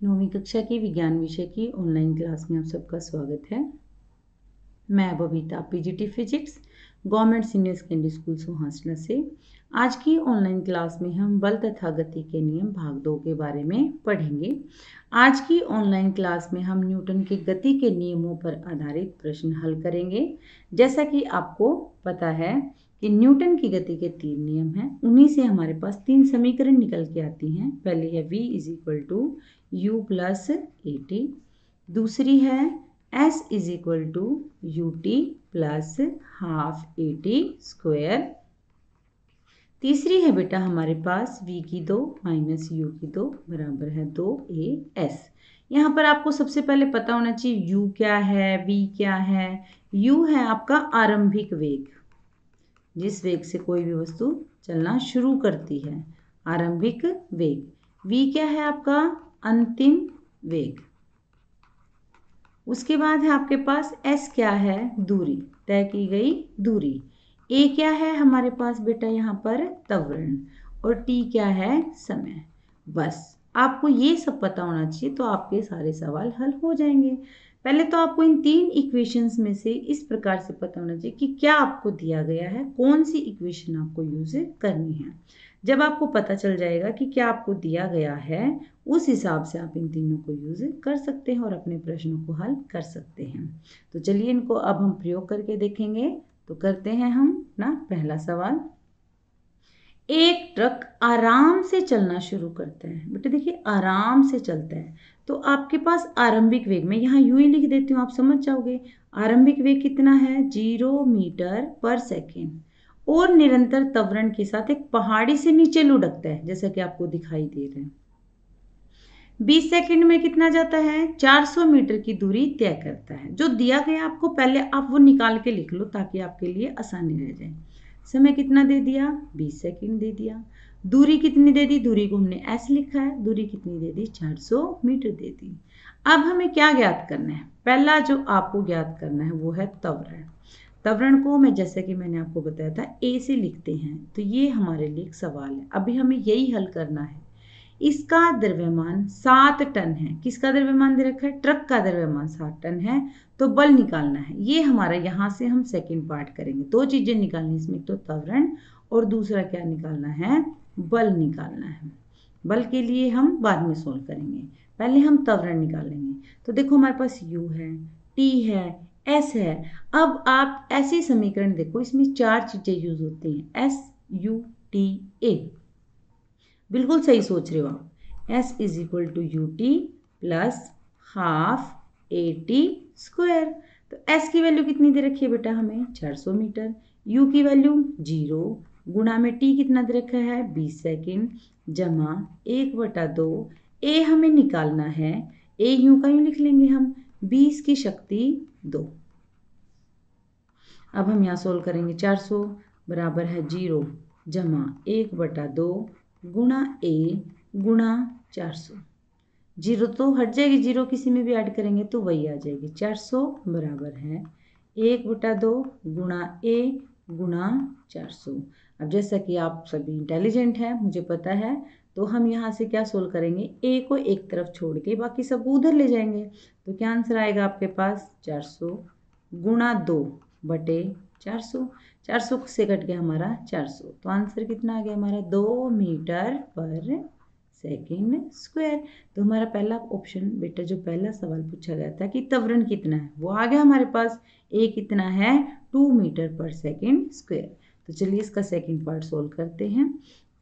9वीं कक्षा की विज्ञान विषय की ऑनलाइन क्लास में आप सबका स्वागत है। मैं Babita PGT physics government senior secondary school Sohasla से। आज की ऑनलाइन क्लास में हम बल तथा गति के नियम भाग 2 के बारे में पढ़ेंगे। आज की ऑनलाइन क्लास में हम न्यूटन के गति के नियमों पर आधारित प्रश्न हल करेंगे। जैसा कि आपको पता है कि न्यूटन की गति के 3 नियम हैं, उन्हीं से हमारे पास 3 समीकरण निकल के आती हैं। पहली है v = u + at, दूसरी है s = ut + ½ at², तीसरी है बेटा हमारे पास v² - u² = 2as। यहाँ पर आपको सबसे पहले पता होना चाहिए u क्या है, v क्या है। u है आपका आरंभिक वेग, जिस वेग से कोई भी वस्तु चलना शुरू करती है, आरंभिक वेग। v क्या है आपका अंतिम वेग। उसके बाद है आपके पास s क्या है, दूरी, तय की गई दूरी। a क्या है हमारे पास बेटा यहाँ पर त्वरण, और t क्या है समय। बस आपको ये सब पता होना चाहिए तो आपके सारे सवाल हल हो जाएंगे। पहले तो आपको इन 3 इक्वेशंस में से इस प्रकार से पता होना चाहिए कि क्या आपको दिया गया है, कौन सी इक्वेशन आपको यूज करनी है। जब आपको पता चल जाएगा कि क्या आपको दिया गया है, उस हिसाब से आप इन तीनों को यूज कर सकते हैं और अपने प्रश्नों को हल कर सकते हैं। तो चलिए इनको अब हम प्रयोग करके देखेंगे। तो करते हैं हम ना पहला सवाल। एक ट्रक आराम से चलना शुरू करता है। बेटे देखिए आराम से चलता है, तो आपके पास आरंभिक वेग, मैं यहाँ यूं ही लिख देती हूँ, आप समझ जाओगे। आरंभिक वेग कितना है, 0 मीटर/सेकेंड, और निरंतर त्वरण के साथ एक पहाड़ी से नीचे लुढ़कता है, जैसा कि आपको दिखाई दे रहा है। 20 सेकंड में कितना जाता है, 400 मीटर की दूरी तय करता है। जो दिया गया आपको पहले आप वो निकाल के लिख लो ताकि आपके लिए आसानी रह जाए। समय कितना दे दिया, 20 सेकंड दे दिया। दूरी कितनी दे दी, दूरी को हमने s लिखा है, दूरी कितनी दे दी, 400 मीटर दे दी। अब हमें क्या ज्ञात करना है, पहला जो आपको ज्ञात करना है वो है त्वरण। त्वरण को मैं जैसे कि मैंने आपको बताया था a से लिखते हैं, तो ये हमारे लिए एक सवाल है। अभी हमें यही हल करना है। इसका द्रव्यमान 7 टन है। किसका द्रव्यमान दे रखा है, ट्रक का द्रव्यमान 7 टन है। तो बल निकालना है, ये हमारा यहाँ से हम सेकंड पार्ट करेंगे। 2 चीजें निकालनी इसमें, तो त्वरण और दूसरा क्या निकालना है, बल निकालना है। बल के लिए हम बाद में सोल्व करेंगे, पहले हम त्वरण निकालेंगे। तो देखो हमारे पास u है, t है, s है। अब आप ऐसे समीकरण देखो, इसमें 4 चीजें यूज होती हैं, s u t a। बिल्कुल सही सोच रहे हो आप। s = ut + ½ at²। तो s की वैल्यू कितनी दे रखी है बेटा हमें, 400 मीटर। u की वैल्यू 0 गुणा में t कितना दे रखा है, 20 सेकंड, जमा 1/2। a हमें निकालना है, a यूं का यूं लिख लेंगे हम, 20 की शक्ति 2। अब हम यहाँ सोल्व करेंगे। 400 बराबर है 0 जमा 1/2 गुणा a गुणा 400। 0 तो हट जाएगी, 0 किसी में भी ऐड करेंगे तो वही आ जाएगी। 400 बराबर है 1/2 गुणा a गुणा 400। अब जैसा कि आप सभी इंटेलिजेंट हैं, मुझे पता है, तो हम यहाँ से क्या सोल्व करेंगे, a को एक तरफ छोड़ के बाकी सब उधर ले जाएंगे। तो क्या आंसर आएगा आपके पास, 400 गुणा 2/400। 400 से कट गया हमारा 400, तो आंसर कितना आ गया हमारा, 2 मीटर/सेकंड²। तो हमारा पहला ऑप्शन बेटा, जो पहला सवाल पूछा गया था कि त्वरण कितना है, वो आ गया हमारे पास। a कितना है, 2 मीटर/सेकंड²। तो चलिए इसका सेकंड पार्ट सोल्व करते हैं।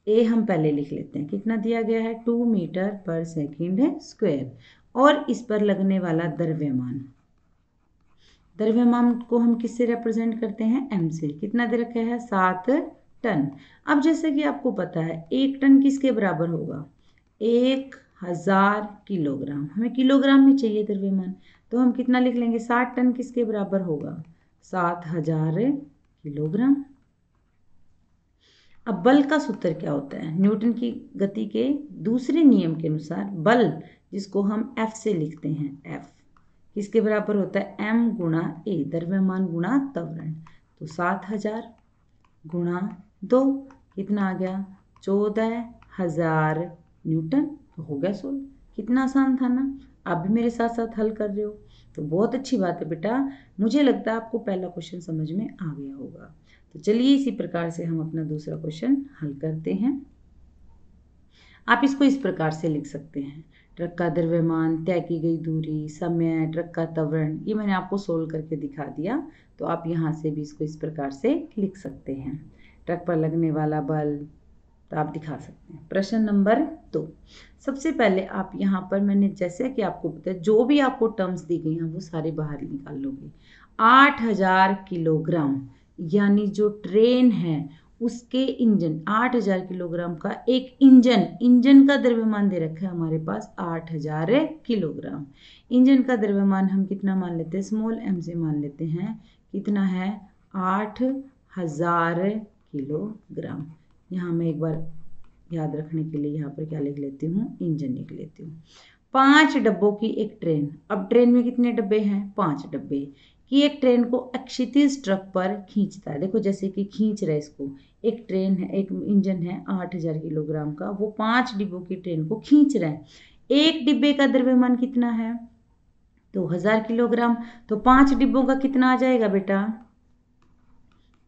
a हम पहले लिख लेते हैं, कितना दिया गया है, 2 मीटर/सेकंड²। और इस पर लगने वाला द्रव्यमान, द्रव्यमान को हम किससे रिप्रेजेंट करते हैं, m से। कितना दे रखा है, 7 टन। अब जैसे कि आपको पता है 1 टन किसके बराबर होगा, 1000 किलोग्राम। हमें किलोग्राम में चाहिए द्रव्यमान, तो हम कितना लिख लेंगे, 7 टन किसके बराबर होगा, 7000 किलोग्राम। अब बल का सूत्र क्या होता है, न्यूटन की गति के दूसरे नियम के अनुसार बल, जिसको हम F से लिखते हैं, F किसके बराबर होता है, m गुणा a, द्रव्यमान गुणा त्वरण। तो 7000 गुणा 2 कितना आ गया, 14000 न्यूटन। तो हो गया सोल्व। कितना आसान था ना। आप भी मेरे साथ साथ हल कर रहे हो, तो बहुत अच्छी बात है बेटा। मुझे लगता है आपको पहला क्वेश्चन समझ में आ गया होगा। तो चलिए इसी प्रकार से हम अपना दूसरा क्वेश्चन हल करते हैं। आप इसको इस प्रकार से लिख सकते हैं, ट्रक का द्रव्यमान, तय की गई दूरी, समय, ट्रक का त्वरण। ये मैंने आपको सोल्व करके दिखा दिया, तो आप यहाँ से भी इसको इस प्रकार से लिख सकते हैं। ट्रक पर लगने वाला बल, तो आप दिखा सकते हैं। प्रश्न नंबर 2। सबसे पहले आप यहाँ पर मैंने जैसे कि आपको बताया, जो भी आपको टर्म्स दी गई हैं वो सारे बाहर निकाल लोगे। 8000 किलोग्राम, यानी जो ट्रेन है उसके इंजन, 8000 किलोग्राम का एक इंजन का द्रव्यमान दे रखा है हमारे पास 8000 किलोग्राम। इंजन का द्रव्यमान हम कितना मान लेते हैं, स्मॉल m से मान लेते हैं, कितना है 8000 किलोग्राम। यहाँ मैं एक बार याद रखने के लिए यहाँ पर क्या लिख लेती हूँ, इंजन लिख लेती हूँ। 5 डब्बों की एक ट्रेन, अब ट्रेन में कितने डब्बे हैं, 5 डब्बे की एक ट्रेन को क्षैतिज ट्रक पर खींचता है। देखो जैसे कि खींच रहा है इसको, एक ट्रेन है, एक इंजन है 8000 किलोग्राम का, वो 5 डिब्बों की ट्रेन को खींच रहा है। एक डिब्बे का द्रव्यमान कितना है, 2000 किलोग्राम। तो 5 डिब्बों का कितना आ जाएगा बेटा,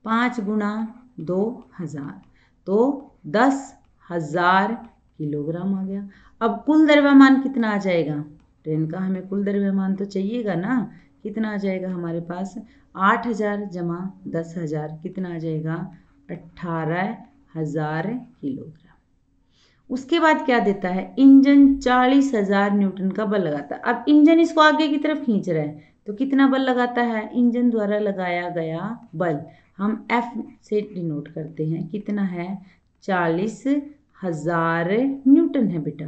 5 गुणा 2000, तो 10,000 किलोग्राम आ गया। अब कुल द्रव्यमान कितना आ जाएगा, ट्रेन का हमें कुल द्रव्यमान तो चाहिएगा ना, कितना आ जाएगा हमारे पास, 8000 जमा 10,000 कितना आ जाएगा, 18,000 किलोग्राम। उसके बाद क्या देता है, इंजन 40,000 न्यूटन का बल लगाता है। अब इंजन इसको आगे की तरफ खींच रहा है, तो कितना बल लगाता है, इंजन द्वारा लगाया गया बल हम F से डिनोट करते हैं, कितना है 40,000 न्यूटन है बेटा।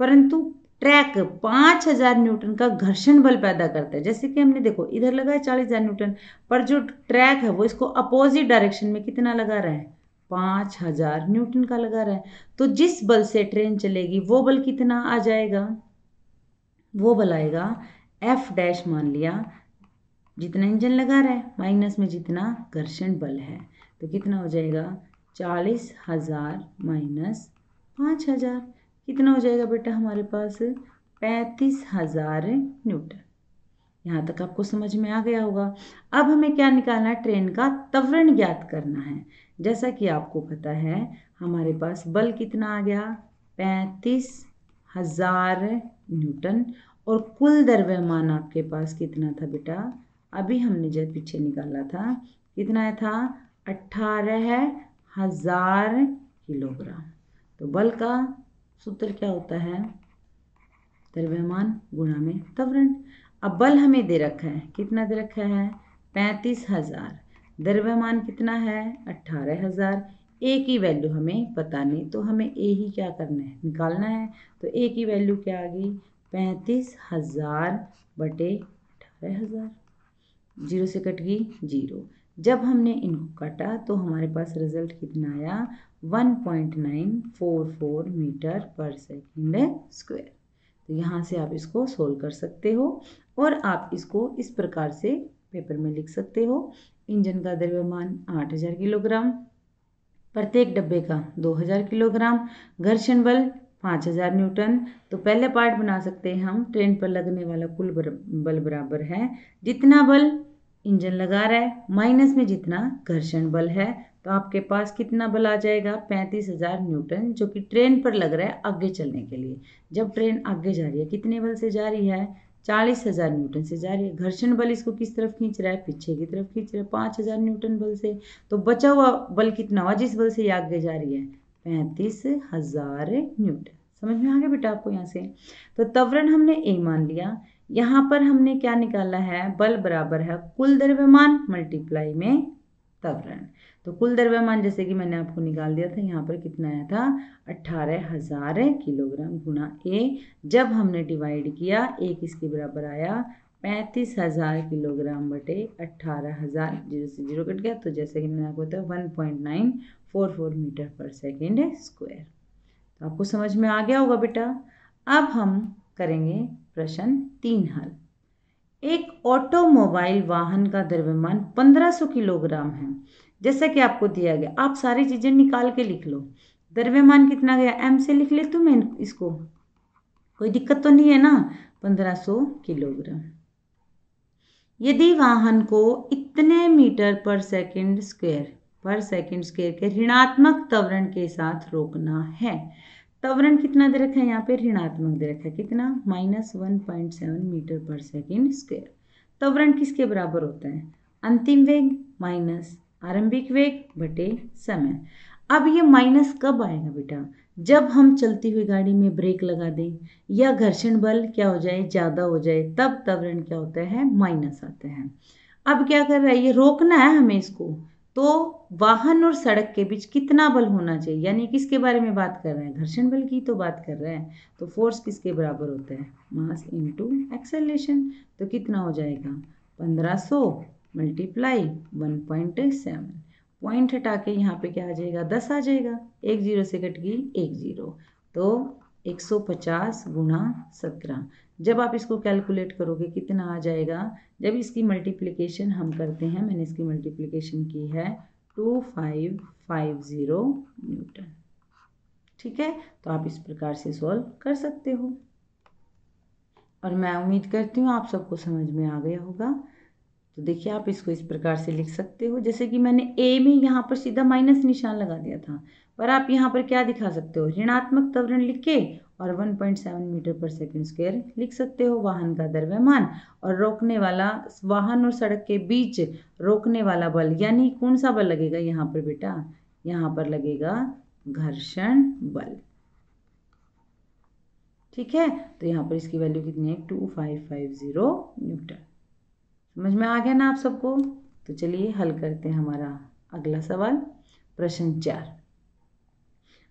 परंतु ट्रैक 5,000 न्यूटन का घर्षण बल पैदा करता है। जैसे कि हमने देखो इधर लगा है 40,000 न्यूटन, पर जो ट्रैक है वो इसको अपोजिट डायरेक्शन में कितना लगा रहा है, 5,000 न्यूटन का लगा रहा है। तो जिस बल से ट्रेन चलेगी वो बल कितना आ जाएगा, वो बल आएगा F डैश, मान लिया जितना इंजन लगा रहा है माइनस में जितना घर्षण बल है, तो कितना हो जाएगा 40,000 माइनस 5,000, कितना हो जाएगा बेटा हमारे पास 35,000 न्यूटन। यहाँ तक आपको समझ में आ गया होगा। अब हमें क्या निकालना है, ट्रेन का त्वरण ज्ञात करना है। जैसा कि आपको पता है हमारे पास बल कितना आ गया, 35,000 न्यूटन, और कुल द्रव्यमान आपके पास कितना था बेटा, अभी हमने जब पीछे निकाला था कितना था, 18,000 किलोग्राम। तो बल का सूत्र क्या होता है, द्रव्यमान गुणा में त्वरण। अब बल हमें दे रखा है, कितना दे रखा है 35,000, द्रव्यमान कितना है 18,000। ए की वैल्यू हमें पता नहीं, तो हमें ए ही क्या करना है, निकालना है। तो ए की वैल्यू क्या आ गई, 35,000 बटे 18,000, 0 से कट गई 0। जब हमने इनको काटा तो हमारे पास रिजल्ट कितना आया, 1.944 मीटर पर सेकेंड स्क्वायर। तो यहाँ से आप इसको सोल्व कर सकते हो, और आप इसको इस प्रकार से पेपर में लिख सकते हो। इंजन का द्रव्यमान 8,000 किलोग्राम, प्रत्येक डब्बे का 2,000 किलोग्राम, घर्षण बल 5,000 न्यूटन। तो पहले पार्ट बना सकते हैं हम, ट्रेन पर लगने वाला कुल बल बराबर है जितना बल इंजन लगा रहा है माइनस में जितना घर्षण बल है। तो आपके पास कितना बल आ जाएगा, 35,000 न्यूटन, जो कि ट्रेन पर लग रहा है आगे चलने के लिए। जब ट्रेन आगे जा रही है कितने बल से जा रही है, 40,000 न्यूटन से जा रही है। घर्षण बल इसको किस तरफ खींच रहा है, पीछे की तरफ खींच रहा है 5,000 न्यूटन बल से। तो बचा हुआ बल कितना हुआ, जिस बल से ये आगे जा रही है, 35,000 न्यूटन। समझ में आ गया बेटा आपको यहाँ से। तो त्वरण हमने ए मान लिया। यहाँ पर हमने क्या निकाला है, बल बराबर है कुल द्रव्यमान मल्टीप्लाई में त्वरण। तो कुल द्रव्यमान जैसे कि मैंने आपको निकाल दिया था, यहाँ पर कितना आया था 18,000 किलोग्राम गुणा ए। जब हमने डिवाइड किया ए किसके बराबर आया, 35,000 किलोग्राम बटे 18,000, 0 से 0 कट गया। तो जैसे कि मैंने आपको बताया 1.944 मीटर पर सेकेंड स्क्वायर। तो आपको समझ में आ गया होगा बेटा। अब हम करेंगे प्रश्न 3 हल। एक ऑटोमोबाइल वाहन का द्रव्यमान 1500 किलोग्राम है, जैसा कि आपको दिया गया। आप सारी चीजें निकाल के लिख लो। द्रव्यमान कितना गया, m से लिख ले तो मैं इसको कोई दिक्कत तो नहीं है ना। 1500 किलोग्राम। यदि वाहन को इतने मीटर पर सेकंड स्क्वायर के ऋणात्मक त्वरण के साथ रोकना है। त्वरण कितना दे रखा है यहाँ पे, ऋणात्मक दे रखा है, कितना, -1.7 मीटर पर सेकंड स्क्वायर। त्वरण किसके बराबर होता है, अंतिम वेग माइनस आरंभिक वेग बटे समय। अब ये माइनस कब आएगा बेटा, जब हम चलती हुई गाड़ी में ब्रेक लगा दें या घर्षण बल क्या हो जाए, ज़्यादा हो जाए, तब त्वरण क्या होता है, माइनस आता है। अब क्या कर रहा है, ये रोकना है हमें इसको, तो वाहन और सड़क के बीच कितना बल होना चाहिए, यानी किसके बारे में बात कर रहे हैं, घर्षण बल की तो बात कर रहे हैं। तो फोर्स किसके बराबर होता है, मास इनटू एक्सेलरेशन। तो कितना हो जाएगा, 1500 मल्टीप्लाई 1.7, पॉइंट हटा के यहाँ पे क्या आ जाएगा, 10 आ जाएगा, एक जीरो से कट गई एक जीरो, तो 150 गुणा 17। जब आप इसको कैलकुलेट करोगे कितना आ जाएगा, जब इसकी मल्टीप्लिकेशन हम करते हैं, मैंने इसकी मल्टीप्लिकेशन की है 2550 न्यूटन। ठीक है, तो आप इस प्रकार से सॉल्व कर सकते हो और मैं उम्मीद करती हूँ आप सबको समझ में आ गया होगा। तो देखिए आप इसको इस प्रकार से लिख सकते हो, जैसे कि मैंने ए में यहाँ पर सीधा माइनस निशान लगा दिया था, पर आप यहाँ पर क्या दिखा सकते हो, ऋणात्मक त्वरण लिख के और 1.7 मीटर पर सेकंड स्क्वायर लिख सकते हो वाहन का द्रव्यमान, और रोकने वाला, वाहन और सड़क के बीच रोकने वाला बल, यानी कौन सा बल लगेगा यहाँ पर बेटा, यहाँ पर लगेगा घर्षण बल। ठीक है, तो यहाँ पर इसकी वैल्यू कितनी है, 2550 न्यूटन। समझ में आ गया ना आप सबको। तो चलिए हल करते हैं हमारा अगला सवाल, प्रश्न 4।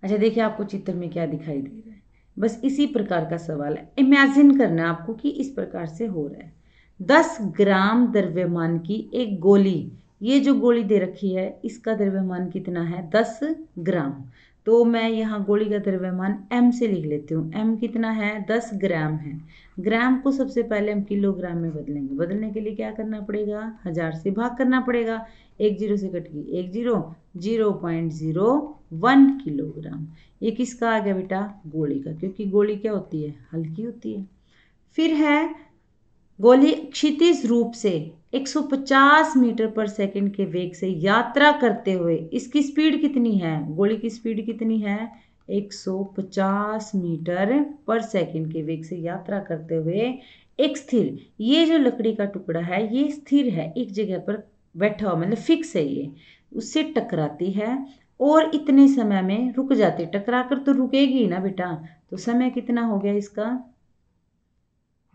अच्छा देखिए आपको चित्र में क्या दिखाई दे रहा है, बस इसी प्रकार का सवाल है, इमेजिन करना है आपको कि इस प्रकार से हो रहा है। 10 ग्राम द्रव्यमान की एक गोली, ये जो गोली दे रखी है इसका द्रव्यमान कितना है, 10 ग्राम। तो मैं यहाँ गोली का द्रव्यमान m से लिख लेती हूँ, m कितना है, 10 ग्राम है। ग्राम को सबसे पहले हम किलोग्राम में बदलेंगे, बदलने के लिए क्या करना पड़ेगा, 1000 से भाग करना पड़ेगा, एक जीरो से कट गई एक जीरो, 0.01 किलोग्राम। ये किसका आ गया बेटा, गोली का, क्योंकि गोली क्या होती है, हल्की होती है। फिर है गोली क्षितिज रूप से 150 मीटर पर सेकंड के वेग से यात्रा करते हुए, इसकी स्पीड कितनी है, गोली की स्पीड कितनी है, 150 मीटर पर सेकंड के वेग से यात्रा करते हुए एक स्थिर, ये जो लकड़ी का टुकड़ा है ये स्थिर है, एक जगह पर बैठा हुआ, मतलब फिक्स है ये, उससे टकराती है और इतने समय में रुक जाती, टकरा कर तो रुकेगी ना बेटा। तो समय कितना हो गया इसका,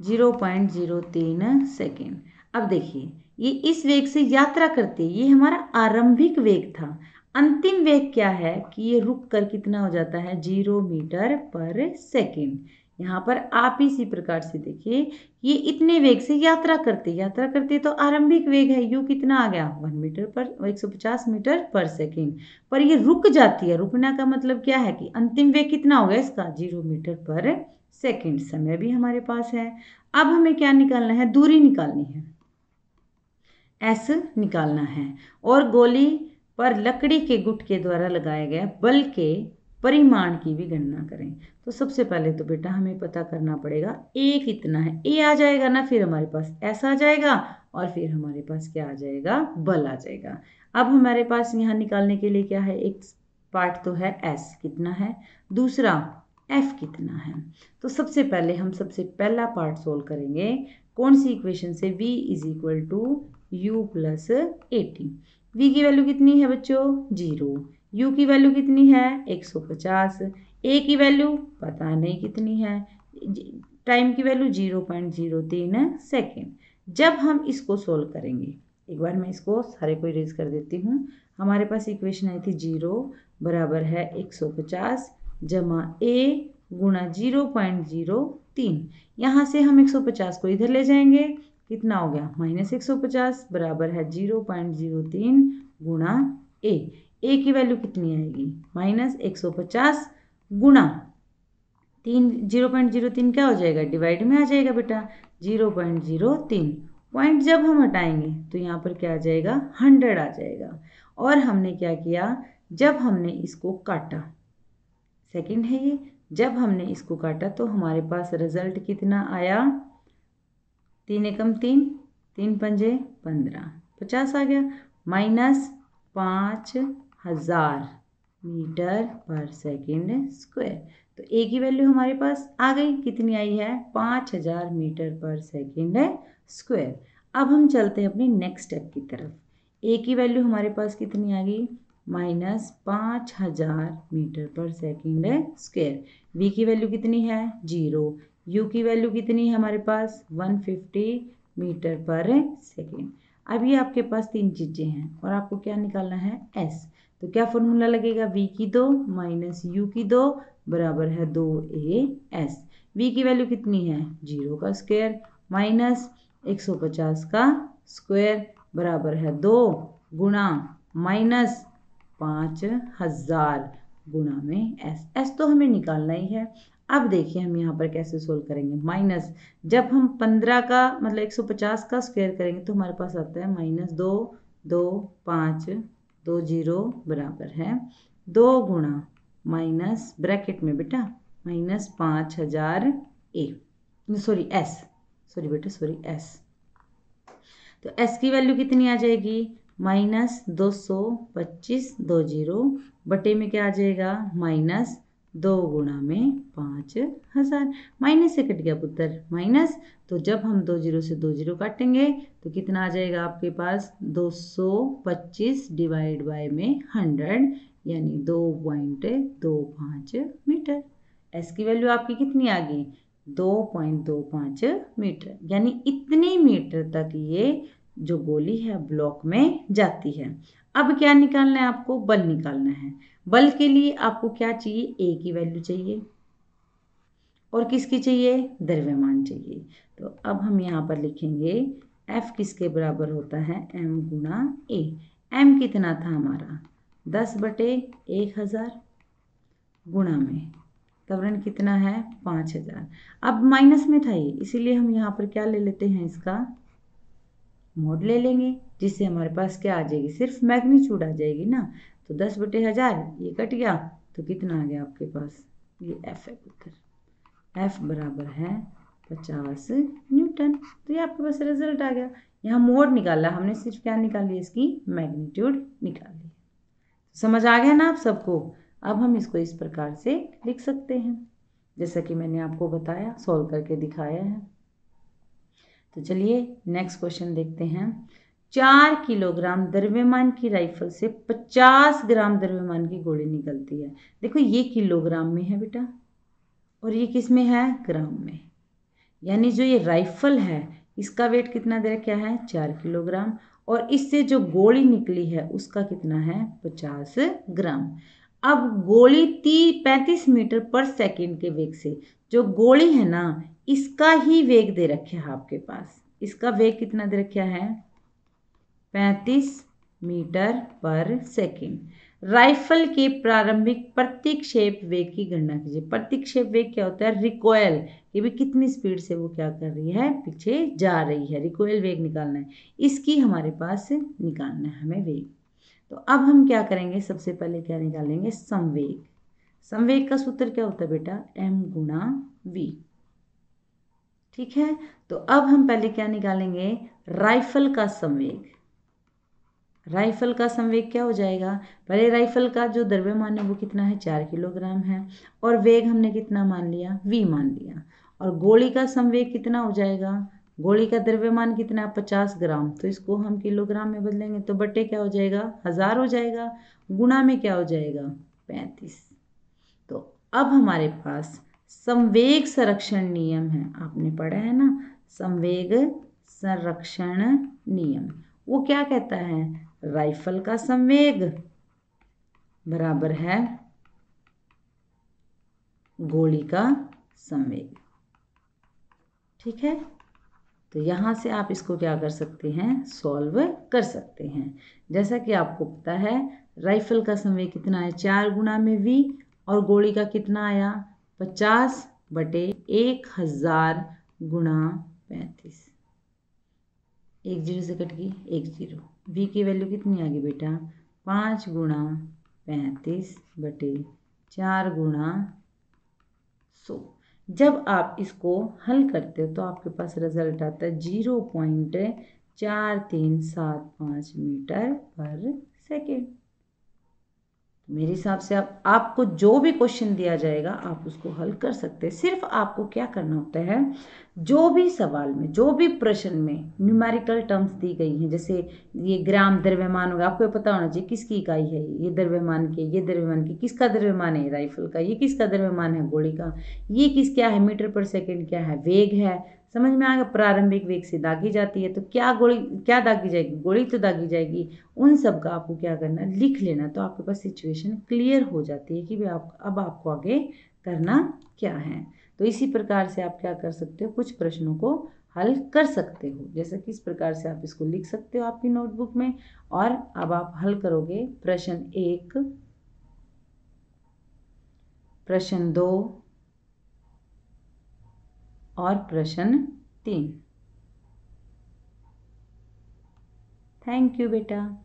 0.03 सेकेंड। अब देखिए ये इस वेग से यात्रा करती है, ये हमारा आरंभिक वेग था। अंतिम वेग क्या है कि ये रुक कर कितना हो जाता है, 0 मीटर पर सेकेंड। यहाँ पर आप इसी प्रकार से देखिए, ये इतने वेग से यात्रा करती है तो आरंभिक वेग है u कितना आ गया, 1 मीटर पर 150 मीटर पर सेकेंड। पर ये रुक जाती है, रुकना का मतलब क्या है कि अंतिम वेग कितना हो गया इसका, 0 मीटर पर सेकेंड। समय भी हमारे पास है। अब हमें क्या निकालना है, दूरी निकालनी है, S निकालना है, और गोली पर लकड़ी के गुट के द्वारा लगाए गए बल के परिमाण की भी गणना करें। तो सबसे पहले तो बेटा हमें पता करना पड़ेगा A कितना है, A आ जाएगा ना, फिर हमारे पास S आ जाएगा और फिर हमारे पास क्या आ जाएगा, बल आ जाएगा। अब हमारे पास यहाँ निकालने के लिए क्या है, एक पार्ट तो है S कितना है, दूसरा F कितना है। तो सबसे पहले हम सबसे पहला पार्ट सोल्व करेंगे, कौन सी इक्वेशन से, v is equal to u plus 80। v की वैल्यू कितनी है बच्चों, 0, u की वैल्यू कितनी है 150, a की वैल्यू पता नहीं कितनी है, टाइम की वैल्यू 0.03 सेकेंड। जब हम इसको सोल्व करेंगे, एक बार मैं इसको सारे को इरेज कर देती हूँ। हमारे पास इक्वेशन आई थी 0 बराबर है 150 जमा a गुणा 0.03। यहाँ से हम 150 को इधर ले जाएंगे, कितना हो गया, -150 बराबर है 0.03 गुणा a। a की वैल्यू कितनी आएगी, -150 गुणा 0.03 क्या हो जाएगा, डिवाइड में आ जाएगा बेटा, 0.03। पॉइंट जब हम हटाएंगे तो यहाँ पर क्या आ जाएगा, 100 आ जाएगा। और हमने क्या किया, जब हमने इसको काटा, सेकंड है ये, जब हमने इसको काटा तो हमारे पास रिजल्ट कितना आया, 3 एकम 3, 3 पंजे 15, 50 आ गया, माइनस 5000 मीटर पर सेकेंड स्क्वायर। तो ए की वैल्यू हमारे पास आ गई, कितनी आई है, 5000 मीटर पर सेकेंड स्क्वायर। अब हम चलते हैं अपनी नेक्स्ट स्टेप की तरफ। ए की वैल्यू हमारे पास कितनी आ गई, माइनस 5000 मीटर पर सेकेंड स्क्वायर। वी की वैल्यू कितनी है, 0। यू की वैल्यू कितनी है हमारे पास, 150 मीटर पर सेकेंड। अभी आपके पास 3 चीज़ें हैं और आपको क्या निकालना है, एस। तो क्या फॉर्मूला लगेगा, वी की 2 माइनस यू की 2 बराबर है 2as। वी की वैल्यू कितनी है, 0 का स्क्वायर माइनस 150 का स्क्वायर बराबर है 2 गुणा माइनस 5000 गुणा में एस तो हमें निकालना ही है। अब देखिए हम यहाँ पर कैसे सोल्व करेंगे। माइनस, जब हम 15 का मतलब 150 का स्क्वायर करेंगे तो हमारे पास आता है माइनस 2 2 5 2 0 बराबर है 2 गुणा माइनस ब्रैकेट में बेटा माइनस 5000 ए, सॉरी एस, सॉरी बेटा सॉरी एस। तो एस की वैल्यू कितनी आ जाएगी, माइनस 225 2 0 बटे में क्या आ जाएगा, माइनस 2 गुणा में 5000। माइनस से कट गया पुत्र माइनस, तो जब हम 2 0 से 2 0 काटेंगे तो कितना आ जाएगा आपके पास, 225 डिवाइड बाय में 100 यानी 2.25 मीटर। एस की वैल्यू आपकी कितनी आ गई, 2.25 मीटर, यानी इतने मीटर तक ये जो गोली है ब्लॉक में जाती है। अब क्या निकालना है आपको, बल निकालना है। बल के लिए आपको क्या चाहिए, ए की वैल्यू चाहिए और किसकी चाहिए, द्रव्यमान चाहिए। तो अब हम यहाँ पर लिखेंगे एफ किसके बराबर होता है, एम गुणा ए। एम कितना था हमारा, 10/1000 गुणा में त्वरण कितना है, 5000। अब माइनस में था ये, इसीलिए हम यहाँ पर क्या ले लेते हैं, इसका मोड ले लेंगे, जिससे हमारे पास क्या आ जाएगी, सिर्फ मैग्नीट्यूड आ जाएगी ना। तो 10/1000 ये कट गया तो कितना आ गया आपके पास, ये एफ है पुत्र, एफ बराबर है 50 न्यूटन। तो ये आपके पास रिजल्ट आ गया। यहाँ मोड निकाला हमने, सिर्फ क्या निकाली, इसकी मैग्नीट्यूड निकाली। समझ आ गया ना आप सबको। अब हम इसको इस प्रकार से लिख सकते हैं जैसा कि मैंने आपको बताया, सॉल्व करके दिखाया है। तो चलिए नेक्स्ट क्वेश्चन देखते हैं। 4 किलोग्राम द्रव्यमान की राइफल से 50 ग्राम द्रव्यमान की गोली निकलती है। देखो ये किलोग्राम में है बेटा और ये किस में है, ग्राम में। यानी जो ये राइफल है इसका वेट कितना दे रखा है, 4 किलोग्राम, और इससे जो गोली निकली है उसका कितना है, 50 ग्राम। अब गोली 35 मीटर पर सेकंड के वेग से, जो गोली है ना इसका ही वेग दे रखा है आपके पास, इसका वेग कितना दे रखा है, 35 मीटर पर सेकंड। राइफल के प्रारंभिक प्रतिक्षेप वेग की गणना कीजिए। प्रतिक्षेप वेग क्या होता है, रिकॉयल, ये भी कितनी स्पीड से वो क्या कर रही है, पीछे जा रही है, रिकॉयल वेग निकालना है, इसकी हमारे पास निकालना है हमें वेग। तो अब हम क्या करेंगे, सबसे पहले क्या निकालेंगे, संवेग। संवेग का सूत्र क्या होता है बेटा, एम गुणा वी। ठीक है, तो अब हम पहले क्या निकालेंगे, राइफल का संवेग। राइफल का संवेग क्या हो जाएगा, पहले राइफल का जो द्रव्यमान है वो कितना है, 4 किलोग्राम है, और वेग हमने कितना मान लिया, v मान लिया। और गोली का संवेग कितना हो जाएगा, गोली का द्रव्यमान कितना, 50 ग्राम, तो इसको हम किलोग्राम में बदलेंगे तो बटे क्या हो जाएगा, 1000 हो जाएगा, गुणा में क्या हो जाएगा, 35। तो अब हमारे पास संवेग संरक्षण नियम है, आपने पढ़ा है ना, संवेग संरक्षण नियम। वो क्या कहता है, राइफल का संवेग बराबर है गोली का संवेग। ठीक है, तो यहाँ से आप इसको क्या कर सकते हैं, सॉल्व कर सकते हैं। जैसा कि आपको पता है राइफल का संवेग कितना है, 4 गुणा में v, और गोली का कितना आया, 50/1000 गुणा 35। 1 0 से कट गई 1 0। v की वैल्यू कितनी आ गई बेटा, 5 गुणा 35/4 गुणा जब आप इसको हल करते हो तो आपके पास रिजल्ट आता है 0.4375 मीटर पर सेकेंड। मेरे हिसाब से अब आपको जो भी क्वेश्चन दिया जाएगा आप उसको हल कर सकते हैं। सिर्फ आपको क्या करना होता है, जो भी सवाल में, जो भी प्रश्न में न्यूमेरिकल टर्म्स दी गई हैं, जैसे ये ग्राम द्रव्यमान होगा, आपको पता होना चाहिए किसकी इकाई है, ये द्रव्यमान की, ये द्रव्यमान की, किसका द्रव्यमान है, राइफल का, ये किसका द्रव्यमान है, गोली का, ये किस क्या है, मीटर पर सेकेंड क्या है, वेग है। समझ में आ गया, प्रारंभिक वेग से दागी जाती है, तो क्या गोली क्या दागी जाएगी, गोली तो दागी जाएगी। उन सब का आपको क्या करना है, लिख लेना, तो आपके पास सिचुएशन क्लियर हो जाती है कि भाई अब आपको आगे करना क्या है। तो इसी प्रकार से आप क्या कर सकते हो, कुछ प्रश्नों को हल कर सकते हो। जैसे किस प्रकार से आप इसको लिख सकते हो आपकी नोटबुक में, और अब आप हल करोगे प्रश्न 1, प्रश्न 2 और प्रश्न 3। थैंक यू बेटा।